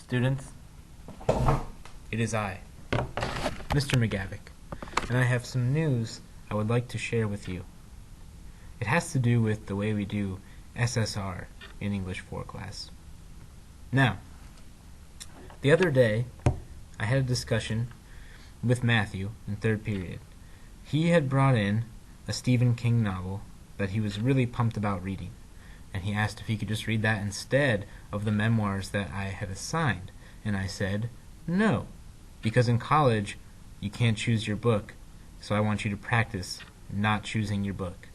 Students, it is I, Mr. McGavick, and I have some news I would like to share with you. It has to do with the way we do SSR in English 4 class. Now, the other day, I had a discussion with Matthew in 3rd period. He had brought in a Stephen King novel that he was really pumped about reading, and he asked if he could just read that instead of the memoirs that I had assigned. And I said, no, because in college you can't choose your book, so I want you to practice not choosing your book.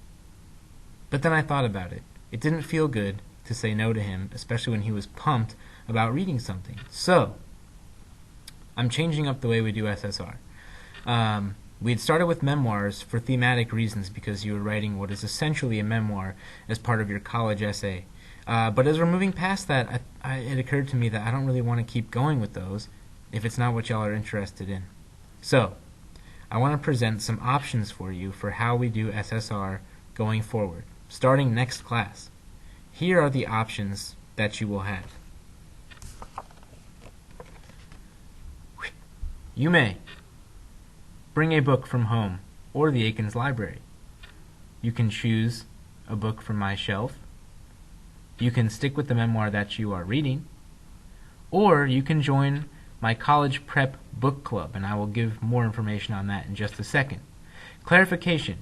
But then I thought about it. It didn't feel good to say no to him, especially when he was pumped about reading something. So, I'm changing up the way we do SSR. We had started with memoirs for thematic reasons because you were writing what is essentially a memoir as part of your college essay. But as we're moving past that, it occurred to me that I don't really want to keep going with those if it's not what y'all are interested in. So, I want to present some options for you for how we do SSR going forward, starting next class. Here are the options that you will have. You may bring a book from home or the Aikens Library. You can choose a book from my shelf. You can stick with the memoir that you are reading, or you can join my college prep book club, and I will give more information on that in just a second. Clarification: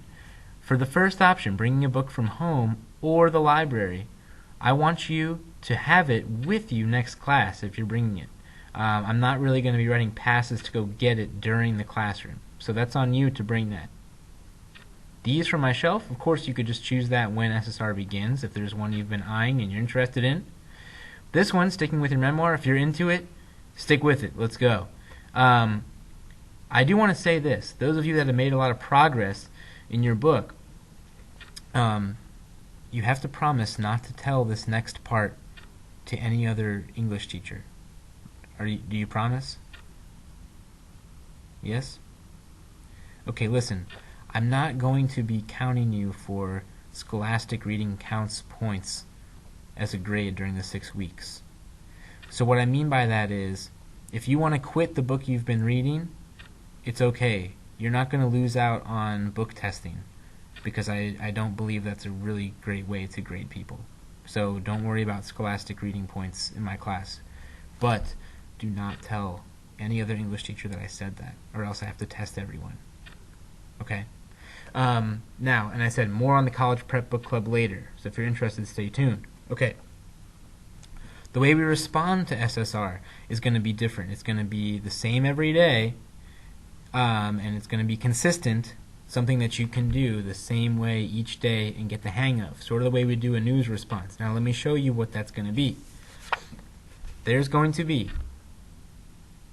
for the first option, bringing a book from home or the library, I want you to have it with you next class if you're bringing it. I'm not really going to be writing passes to go get it during the classroom, so that's on you to bring that. These from my shelf, of course you could just choose that when SSR begins if there's one you've been eyeing and you're interested in. This one, sticking with your memoir, if you're into it, stick with it. Let's go. I do want to say this. Those of you that have made a lot of progress in your book, you have to promise not to tell this next part to any other English teacher. Do you promise? Yes? Okay, listen. I'm not going to be counting you for Scholastic Reading counts points as a grade during the 6 weeks. So what I mean by that is, if you want to quit the book you've been reading, it's okay. You're not going to lose out on book testing, because I don't believe that's a really great way to grade people. So don't worry about Scholastic Reading points in my class. But do not tell any other English teacher that I said that, or else I have to test everyone. Okay? Now, and I said more on the College Prep Book Club later, so if you're interested, stay tuned. Okay. The way we respond to SSR is going to be different. It's going to be the same every day, and it's going to be consistent, something that you can do the same way each day and get the hang of, sort of the way we do a news response. Now let me show you what that's going to be. There's going to be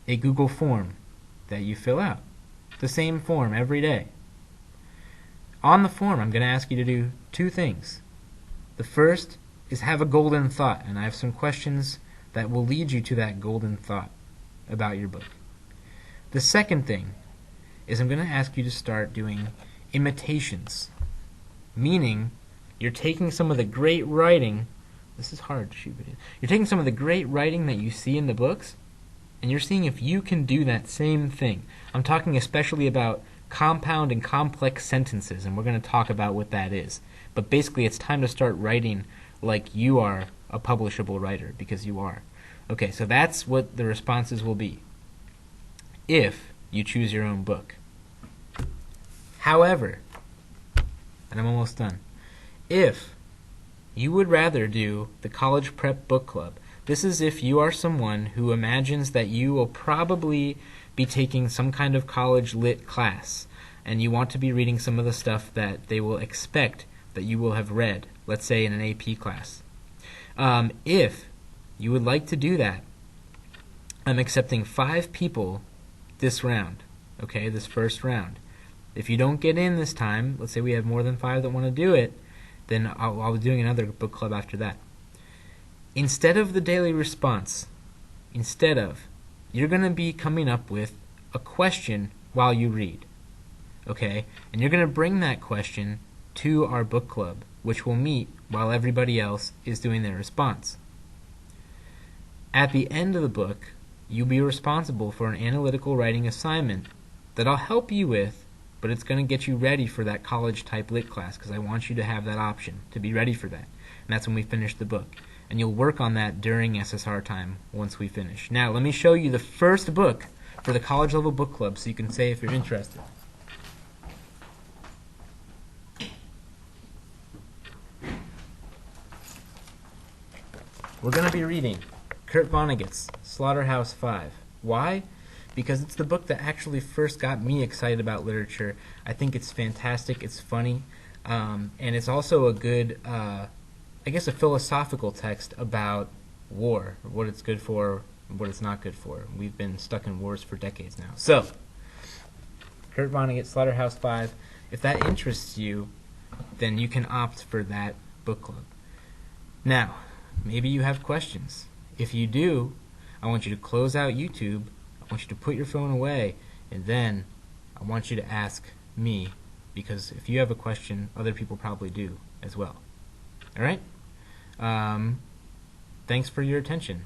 a Google form that you fill out, the same form every day. On the form, I'm going to ask you to do 2 things. The first is have a golden thought, and I have some questions that will lead you to that golden thought about your book. The second thing is I'm going to ask you to start doing imitations, meaning you're taking some of the great writing. This is hard to shoot video. You're taking some of the great writing that you see in the books, and you're seeing if you can do that same thing. I'm talking especially about compound and complex sentences, and we're going to talk about what that is. But basically, it's time to start writing like you are a publishable writer, because you are. Okay, so that's what the responses will be if you choose your own book. However, and I'm almost done, if you would rather do the College Prep Book Club, this is if you are someone who imagines that you will probably be taking some kind of college lit class, and you want to be reading some of the stuff that they will expect that you will have read, let's say in an AP class. If you would like to do that, I'm accepting 5 people this round, okay, this first round. If you don't get in this time, let's say we have more than 5 that want to do it, then I'll be doing another book club after that. Instead of the daily response, you're going to be coming up with a question while you read, okay? And you're going to bring that question to our book club, which will meet while everybody else is doing their response. At the end of the book, you'll be responsible for an analytical writing assignment that I'll help you with, but it's going to get you ready for that college-type lit class because I want you to have that option, to be ready for that. And that's when we finish the book. And you'll work on that during SSR time once we finish. Now, let me show you the first book for the college-level book club so you can say if you're interested. We're going to be reading Kurt Vonnegut's Slaughterhouse-Five. Why? Because it's the book that actually first got me excited about literature. I think it's fantastic, it's funny, and it's also a good, I guess a philosophical text about war, what it's good for, what it's not good for. We've been stuck in wars for decades now. So, Kurt Vonnegut, Slaughterhouse-Five, if that interests you, then you can opt for that book club. Now, maybe you have questions. If you do, I want you to close out YouTube, I want you to put your phone away, and then I want you to ask me, because if you have a question, other people probably do as well. Alright? Thanks for your attention.